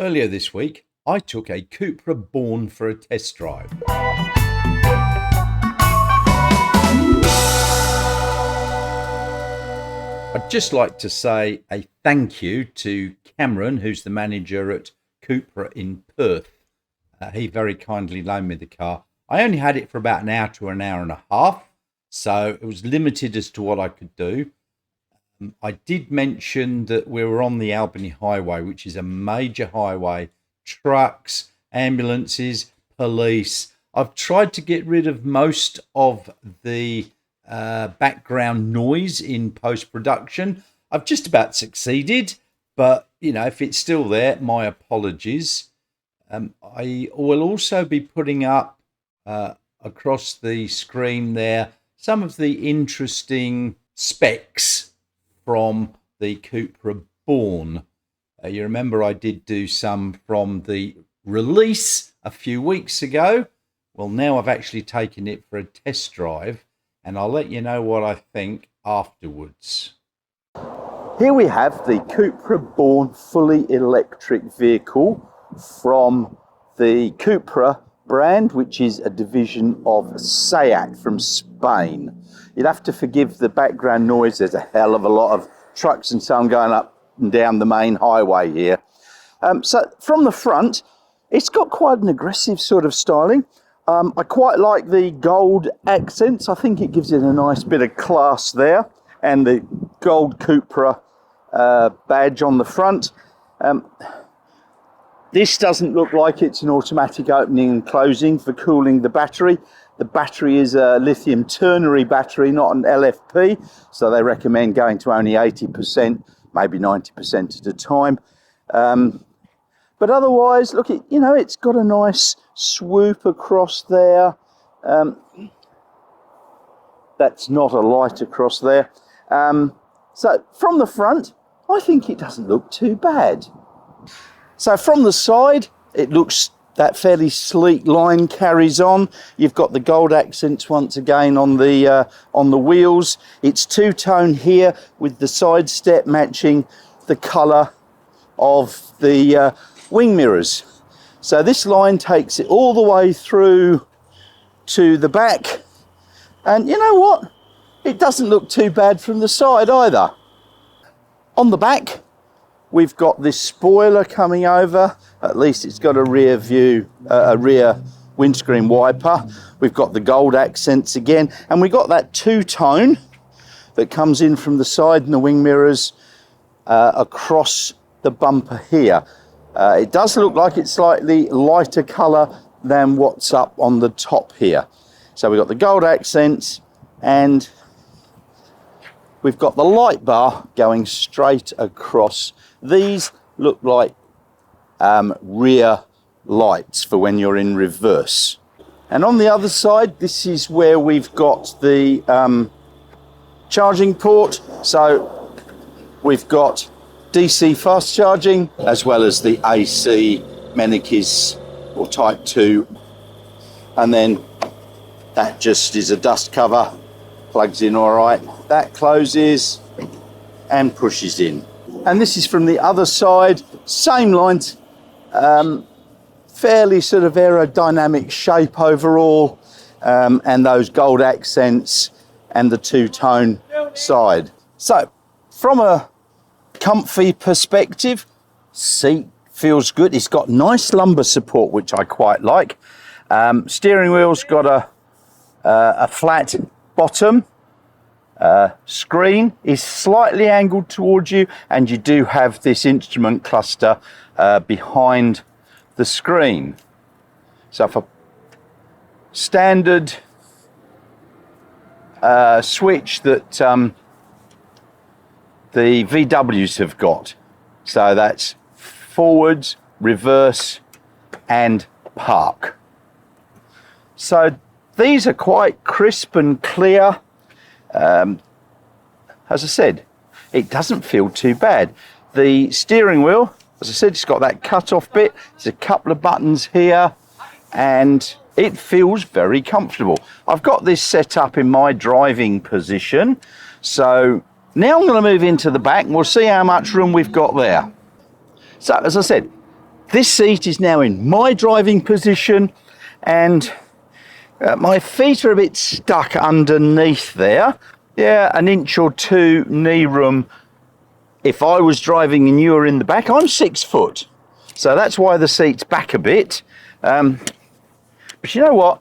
Earlier this week, I took a Cupra Born for a test drive. I'd just like to say a thank you to Cameron, who's the manager at Cupra in Perth. He very kindly loaned me the car. I only had it for about an hour to an hour and a half, so it was limited as to what I could do. I did mention that we were on the Albany Highway, which is a major highway. Trucks, ambulances, police. I've tried to get rid of most of the background noise in post-production. I've just about succeeded, but, you know, if it's still there, my apologies. I will also be putting up across the screen there some of the interesting specs from the Cupra Born. You remember I did do some from the release a few weeks ago. Well, now I've actually taken it for a test drive, and I'll let you know what I think afterwards. Here we have the Cupra Born fully electric vehicle from the Cupra brand, which is a division of SEAT from Spain. You'd have to forgive the background noise. There's a hell of a lot of trucks and so on going up and down the main highway here. So from the front, it's got quite an aggressive sort of styling. I quite like the gold accents. I think it gives it a nice bit of class there. And the gold Cupra badge on the front. This doesn't look like it's an automatic opening and closing for cooling the battery. The battery is a lithium ternary battery, not an LFP, so they recommend going to only 80%, maybe 90% at a time. But otherwise, look, it's got a nice swoop across there. That's not a light across there. So from the front, I think it doesn't look too bad. So from the side, it looks that fairly sleek line carries on. You've got the gold accents once again on the wheels. It's two-tone here with the side step matching the colour of the wing mirrors. So this line takes it all the way through to the back. And you know what? It doesn't look too bad from the side either. On the back, we've got this spoiler coming over. At least it's got a rear view, a rear windscreen wiper. We've got the gold accents again, and we've got that two-tone that comes in from the side and the wing mirrors across the bumper here. It does look like it's slightly lighter colour than what's up on the top here. So we've got the gold accents, and we've got the light bar going straight across. These look like rear lights for when you're in reverse. And on the other side, this is where we've got the charging port. So we've got DC fast charging as well as the AC Mennekes or Type 2. And then that just is a dust cover, plugs in all right. That closes and pushes in. And this is from the other side, same lines, fairly sort of aerodynamic shape overall, and those gold accents and the two-tone side. So from a comfy perspective, seat feels good. It's got nice lumbar support, which I quite like. Steering wheel's got a flat bottom. Screen is slightly angled towards you, and you do have this instrument cluster behind the screen. So for standard switch that the VWs have got. So that's forwards, reverse, and park. So these are quite crisp and clear. As I said, it doesn't feel too bad. The steering wheel, as I said, it's got that cut-off bit. There's a couple of buttons here, and it feels very comfortable. I've got this set up in my driving position. So now I'm going to move into the back, and we'll see how much room we've got there. So, as I said, This seat is now in my driving position, and my feet are a bit stuck underneath there. Yeah, an inch or two knee room. If I was driving and you were in the back, I'm 6 foot. So that's why the seat's back a bit. But you know what?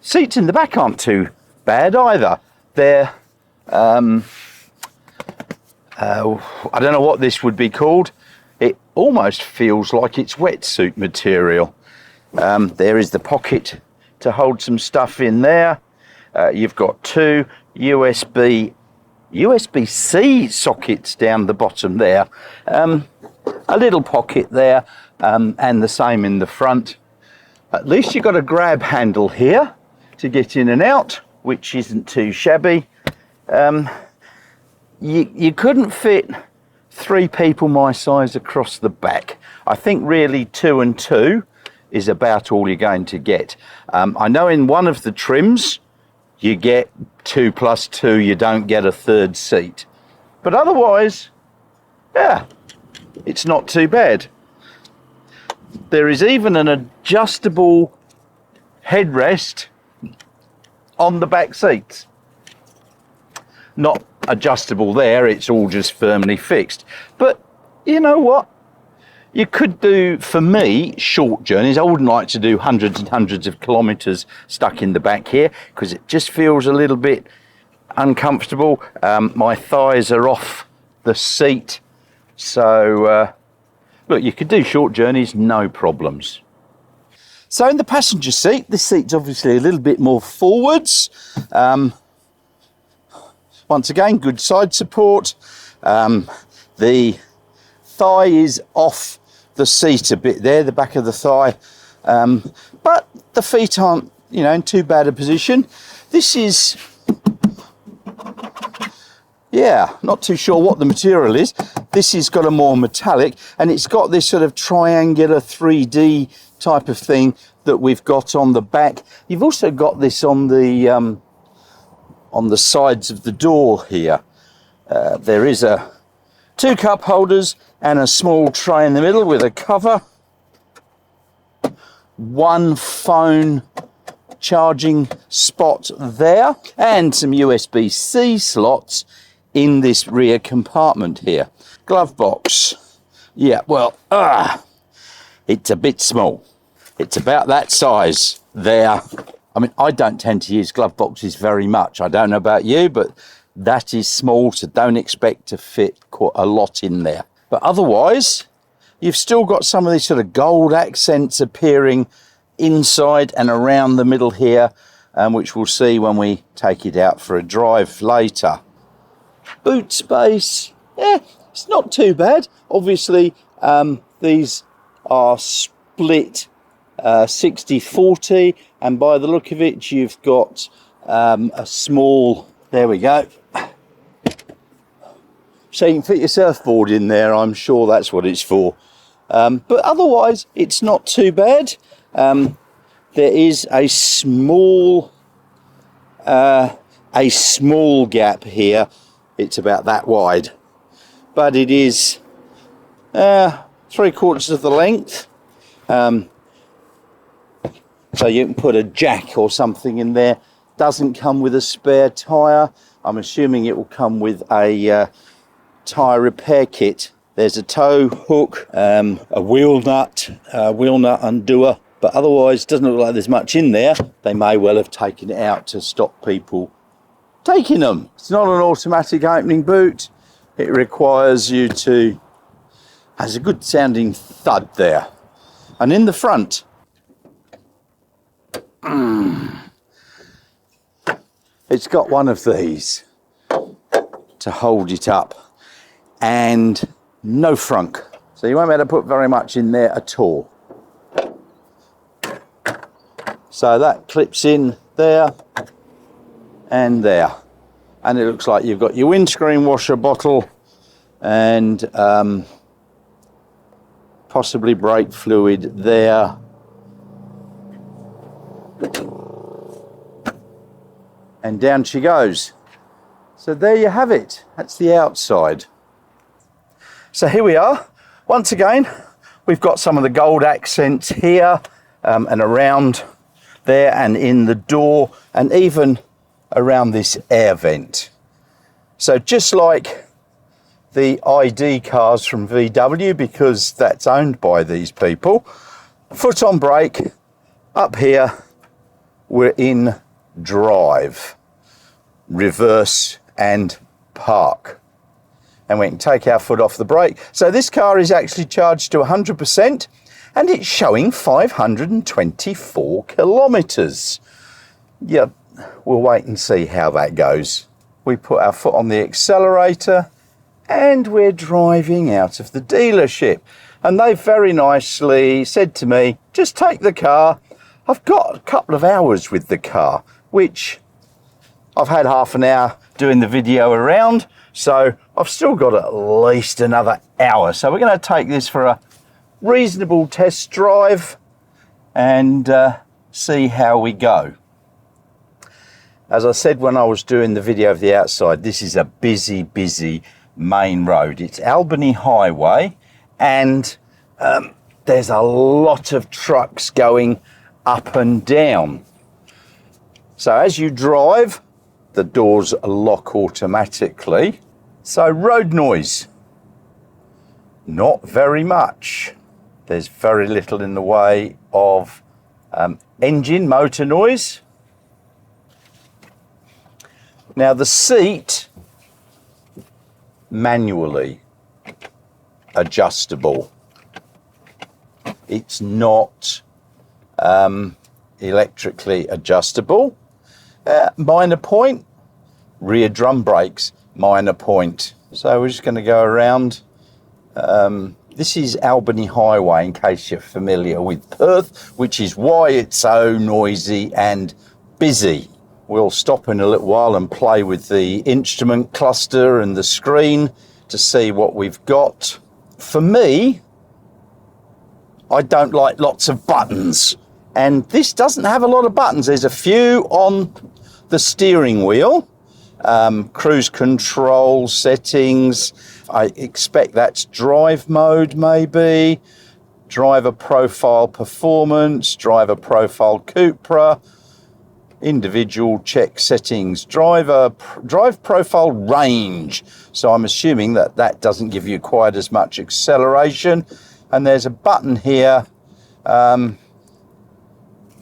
Seats in the back aren't too bad either. They're, I don't know what this would be called. It almost feels like it's wetsuit material. There is the pocket to hold some stuff in there. You've got 2 USB-C sockets down the bottom there. A little pocket there, and the same in the front. At least you've got a grab handle here to get in and out, which isn't too shabby. You couldn't fit 3 people my size across the back. I think really 2 and 2 is about all you're going to get. I know in one of the trims you get 2 plus 2, you don't get a third seat. But otherwise, yeah, it's not too bad. There is even an adjustable headrest on the back seats. Not adjustable there, it's all just firmly fixed. But you know what? You could do, for me, short journeys. I wouldn't like to do hundreds and hundreds of kilometres stuck in the back here, because it just feels a little bit uncomfortable. My thighs are off the seat. So, look, you could do short journeys, no problems. So in the passenger seat, this seat's obviously a little bit more forwards. Once again, good side support. The thigh is off the seat a bit there, the back of the thigh. But the feet aren't, in too bad a position. This is, yeah, not too sure what the material is. This has got a more metallic, and it's got this sort of triangular 3D type of thing that we've got on the back. You've also got this on the sides of the door here. There is 2 cup holders and a small tray in the middle with a cover. 1 phone charging spot there, and some USB-C slots in this rear compartment here. Glove box. Yeah, well, it's a bit small. It's about that size there. I mean, I don't tend to use glove boxes very much. I don't know about you, but that is small, so don't expect to fit quite a lot in there. But otherwise, you've still got some of these sort of gold accents appearing inside and around the middle here, which we'll see when we take it out for a drive later. Boot space, yeah, it's not too bad. Obviously, these are split 60-40, and by the look of it, you've got a small, there we go. So you can fit your surfboard in there, I'm sure that's what it's for. But otherwise, it's not too bad. There is a small gap here. It's about that wide, but it is 3/4 of the length. So you can put a jack or something in there. Doesn't come with a spare tyre. I'm assuming it will come with a tyre repair kit. There's a tow hook, a wheel nut undoer, but otherwise doesn't look like there's much in there. They may well have taken it out to stop people taking them. It's not an automatic opening boot. It requires you to, has a good sounding thud there. And in the front, it's got one of these to hold it up, and no frunk, so you won't be able to put very much in there at all. So that clips in there and there, and it looks like you've got your windscreen washer bottle and possibly brake fluid there. And down she goes. So there you have it. That's the outside. So here we are. Once again, We've got some of the gold accents here and around there and in the door and even around this air vent. So just like the ID cars from VW, because that's owned by these people, foot on brake, up here we're in drive, reverse and park. And we can take our foot off the brake. So this car is actually charged to 100% and it's showing 524 kilometres. Yeah, we'll wait and see how that goes. We put our foot on the accelerator and we're driving out of the dealership. And they very nicely said to me, just take the car. I've got a couple of hours with the car, which I've had half an hour doing the video around. So I've still got at least another hour. So we're going to take this for a reasonable test drive and see how we go. As I said when I was doing the video of the outside, this is a busy main road. It's Albany Highway and there's a lot of trucks going up and down. So as you drive, the doors lock automatically. So road noise, not very much. There's very little in the way of engine motor noise. Now the seat, manually adjustable. It's not electrically adjustable. Minor point, rear drum brakes, minor point. So we're just going to go around. This is Albany Highway, in case you're familiar with Perth, which is why it's so noisy and busy. We'll stop in a little while and play with the instrument cluster and the screen to see what we've got. For me, I don't like lots of buttons, and this doesn't have a lot of buttons. There's a few on the steering wheel, cruise control settings. I expect that's drive mode, maybe driver profile performance, driver profile Cupra, individual check settings, drive profile range. So I'm assuming that that doesn't give you quite as much acceleration. And there's a button here.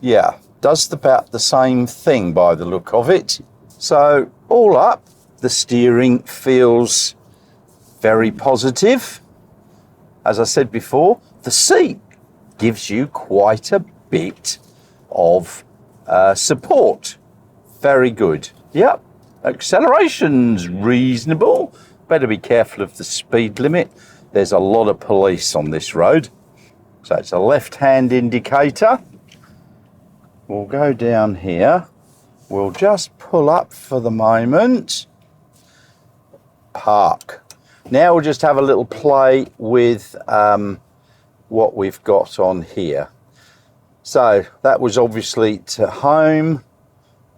Yeah, does about the same thing by the look of it. So all up, the steering feels very positive. As I said before, the seat gives you quite a bit of support. Very good. Yep, acceleration's reasonable. Better be careful of the speed limit. There's a lot of police on this road. So it's a left-hand indicator. We'll go down here. We'll just pull up for the moment. Park. Now we'll just have a little play with what we've got on here. So that was obviously to home,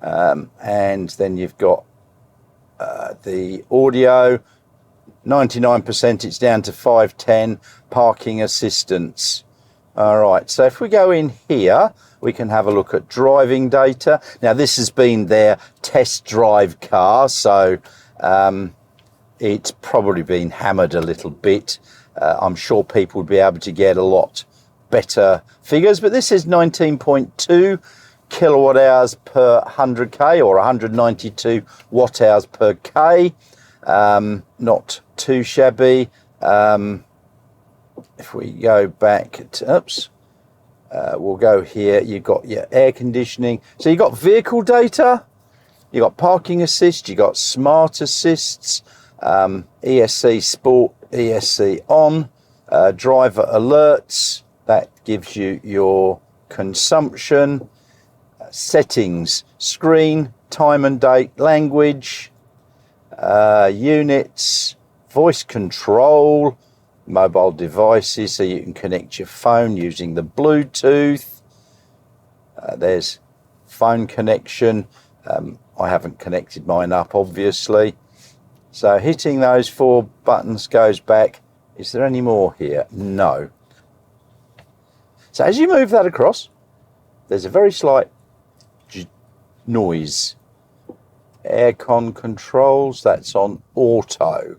and then you've got the audio. 99%, it's down to 510, parking assistance. All right, so if we go in here, we can have a look at driving data. Now this has been their test drive car, so it's probably been hammered a little bit. I'm sure people would be able to get a lot better figures, but this is 19.2 kilowatt hours per 100k or 192 watt hours per k. Not too shabby. If we go back to, oops, we'll go here. You've got your air conditioning. So you've got vehicle data, you've got parking assist, you've got smart assists, ESC sport, ESC on, driver alerts. That gives you your consumption, settings, screen, time and date, language, units, voice control, mobile devices, so you can connect your phone using the Bluetooth. There's phone connection. I haven't connected mine up, obviously. So hitting those 4 buttons goes back. Is there any more here? No. So as you move that across, there's a very slight noise. Aircon controls, that's on auto.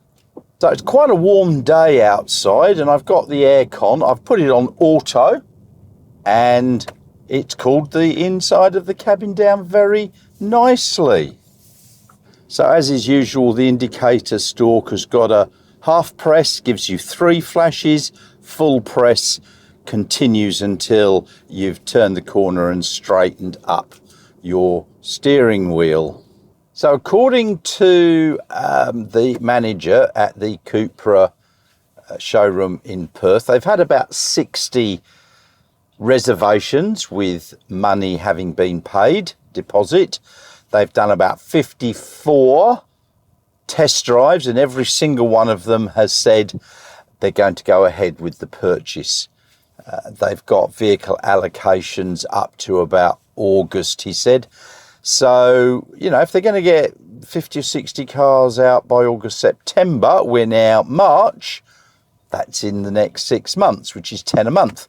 So it's quite a warm day outside, and I've got the aircon. I've put it on auto, and it's cooled the inside of the cabin down very nicely. So as is usual, the indicator stalk has got a half press, gives you 3 flashes, full press continues until you've turned the corner and straightened up your steering wheel. So according to the manager at the Cupra showroom in Perth, they've had about 60 reservations with money having been paid, deposit. They've done about 54 test drives, and every single one of them has said they're going to go ahead with the purchase. They've got vehicle allocations up to about August, he said. So, you know, if they're going to get 50 or 60 cars out by August, September, we're now March, that's in the next 6 months, which is 10 a month.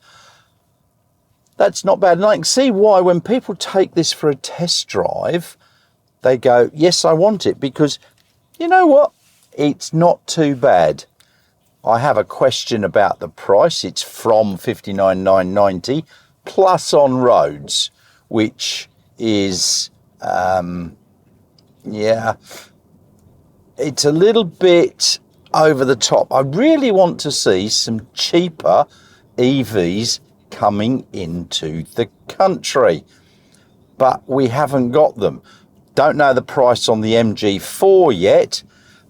That's not bad. And I can see why when people take this for a test drive, they go, yes, I want it, because you know what? It's not too bad. I have a question about the price. It's from $59,990 plus on roads, which is, yeah, it's a little bit over the top. I really want to see some cheaper EVs coming into the country, but we haven't got them. Don't know the price on the MG4 yet,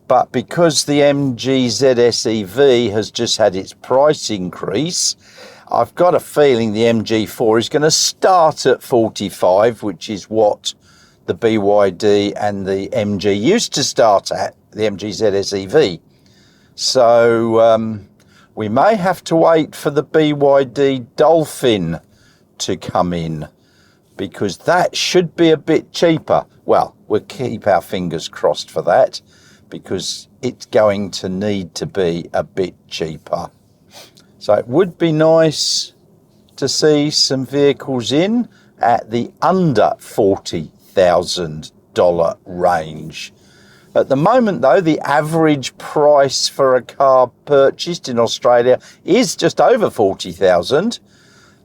but because the MG ZS EV has just had its price increase, I've got a feeling the MG4 is going to start at 45, which is what the BYD and the MG used to start at, the MG ZS EV. So we may have to wait for the BYD Dolphin to come in, because that should be a bit cheaper. Well, we'll keep our fingers crossed for that, because it's going to need to be a bit cheaper. So it would be nice to see some vehicles in at the under $40,000 range. At the moment, though, the average price for a car purchased in Australia is just over 40,000.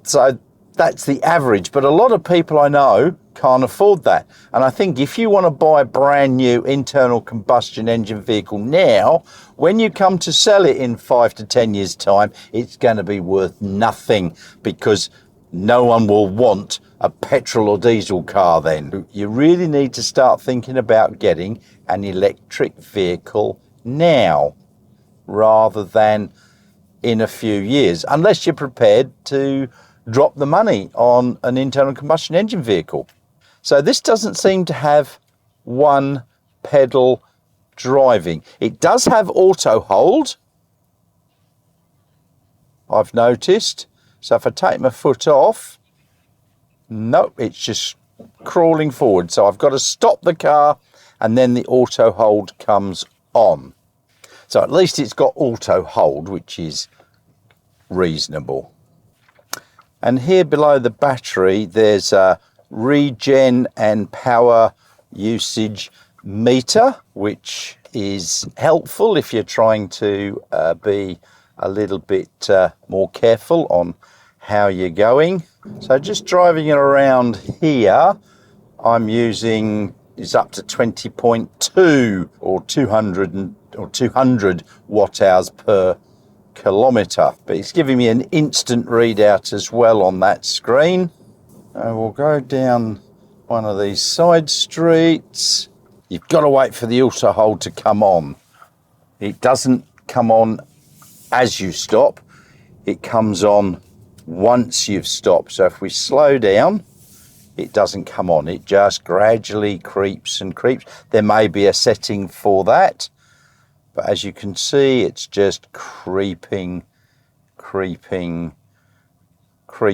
So that's the average, but a lot of people I know can't afford that. And I think if you want to buy a brand new internal combustion engine vehicle now, when you come to sell it in 5 to 10 years time, it's going to be worth nothing, because no one will want a petrol or diesel car then. You really need to start thinking about getting an electric vehicle now rather than in a few years, unless you're prepared to drop the money on an internal combustion engine vehicle. So this doesn't seem to have one pedal driving. It does have auto hold, I've noticed. So if I take my foot off, nope, it's just crawling forward. So I've got to stop the car and then the auto hold comes on. So at least it's got auto hold, which is reasonable. And here below the battery, there's a regen and power usage meter, which is helpful if you're trying to be a little bit more careful on how you're going. So just driving it around here, I'm using is up to 20.2 or 200 watt hours per kilometre, but it's giving me an instant readout as well on that screen. We'll go down one of these side streets. You've got to wait for the auto hold to come on. It doesn't come on as you stop, it comes on once you've stopped. So if we slow down, it doesn't come on, it just gradually creeps and creeps. There may be a setting for that, but as you can see, it's just creeping.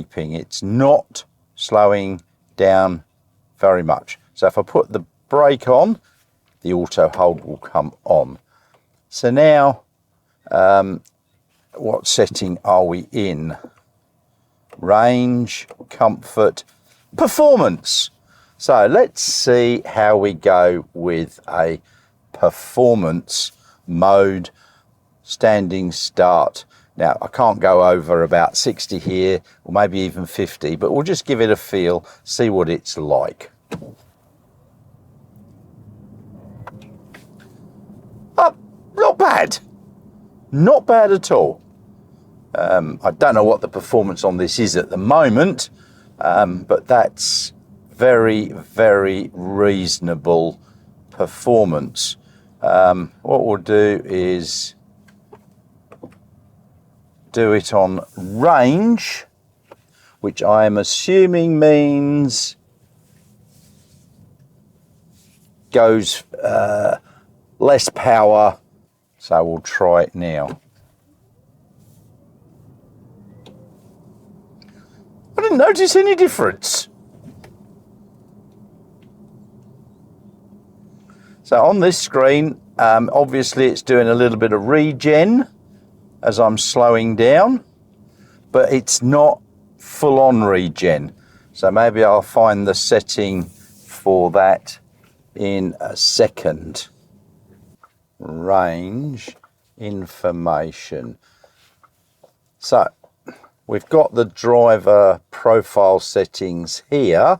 It's not slowing down very much. So if I put the brake on, the auto hold will come on. So now, what setting are we in? range, comfort, performance. So let's see how we go with a performance mode. Standing start. Now I can't go over about 60 here, or maybe even 50, but we'll just give it a feel, see what it's like. Oh, not bad. Not bad at all. I don't know what the performance on this is at the moment, but that's very, very reasonable performance. What we'll do is do it on range, which I am assuming means goes less power, so we'll try it now. I didn't notice any difference. So on this screen, obviously it's doing a little bit of regen as I'm slowing down, but it's not full on regen. So maybe I'll find the setting for that in a second. Range information. So we've got the driver profile settings here.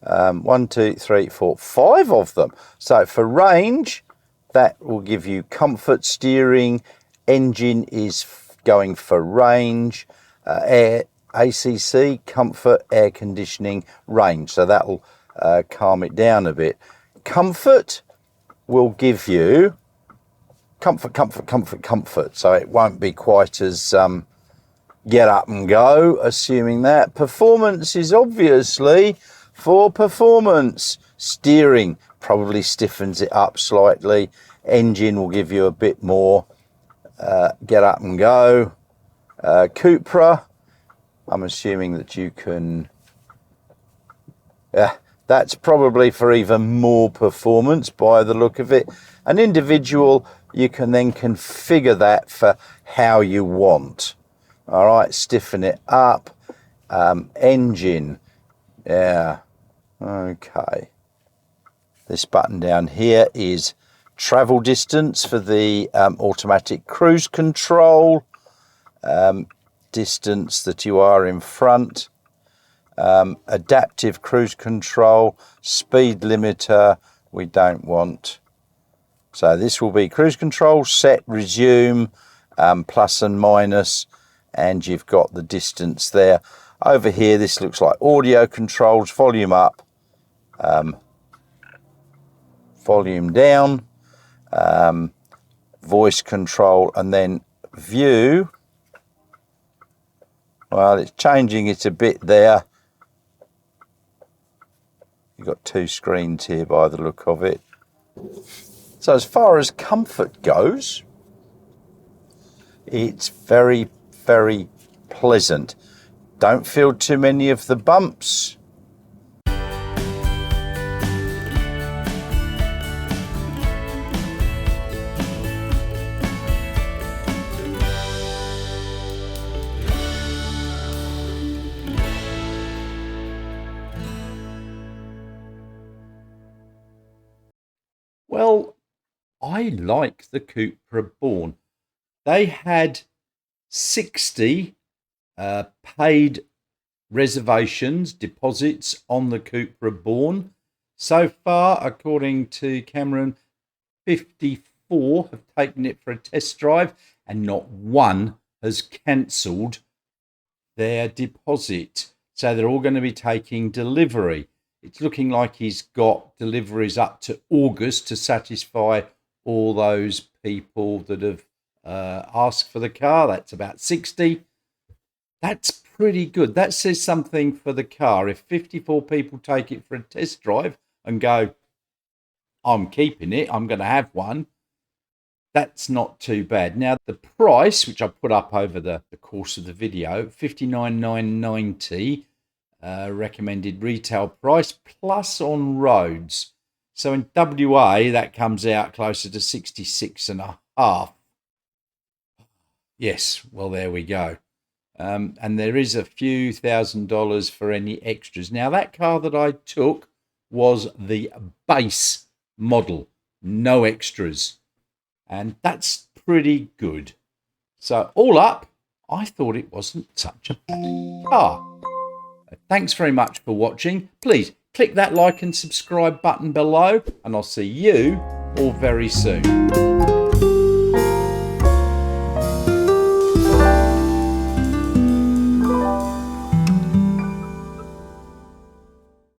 1, 2, 3, 4, 5 of them. So for range, that will give you comfort steering. Engine is going for range. Air, ACC, comfort, air conditioning, range. So that'll calm it down a bit. Comfort will give you comfort. So it won't be quite as get up and go, assuming that. Performance is obviously for performance. Steering probably stiffens it up slightly. Engine will give you a bit more get up and go. Cupra, I'm assuming that you can, that's probably for even more performance by the look of it. An individual, you can then configure that for how you want. All right, stiffen it up. Engine, yeah, okay. This button down here is travel distance for the automatic cruise control, distance that you are in front, adaptive cruise control, speed limiter we don't want. So this will be cruise control, set, resume, plus and minus, and you've got the distance there. Over here, this looks like audio controls, volume up, volume down, voice control, and then view. Well, it's changing it a bit there. You've got two screens here by the look of it. So as far as comfort goes, it's very, very pleasant. Don't feel too many of the bumps. Well, I like the Cupra Born. They had 60 paid reservations, deposits on the Cupra Born. So far, according to Cameron, 54 have taken it for a test drive, and not one has cancelled their deposit. So they're all going to be taking delivery. It's looking like he's got deliveries up to August to satisfy all those people that have asked for the car. That's about 60. That's pretty good. That says something for the car. If 54 people take it for a test drive and go, I'm keeping it, I'm going to have one, that's not too bad. Now, the price, which I put up over the course of the video, $59,990, recommended retail price, plus on roads. So in WA, that comes out closer to 66 and a half. Yes, well, there we go. and there is a few $1,000s for any extras. Now, that car that I took was the base model, no extras, and that's pretty good. So all up, I thought it wasn't such a bad car. Thanks very much for watching. Please click that like and subscribe button below, and I'll see you all very soon.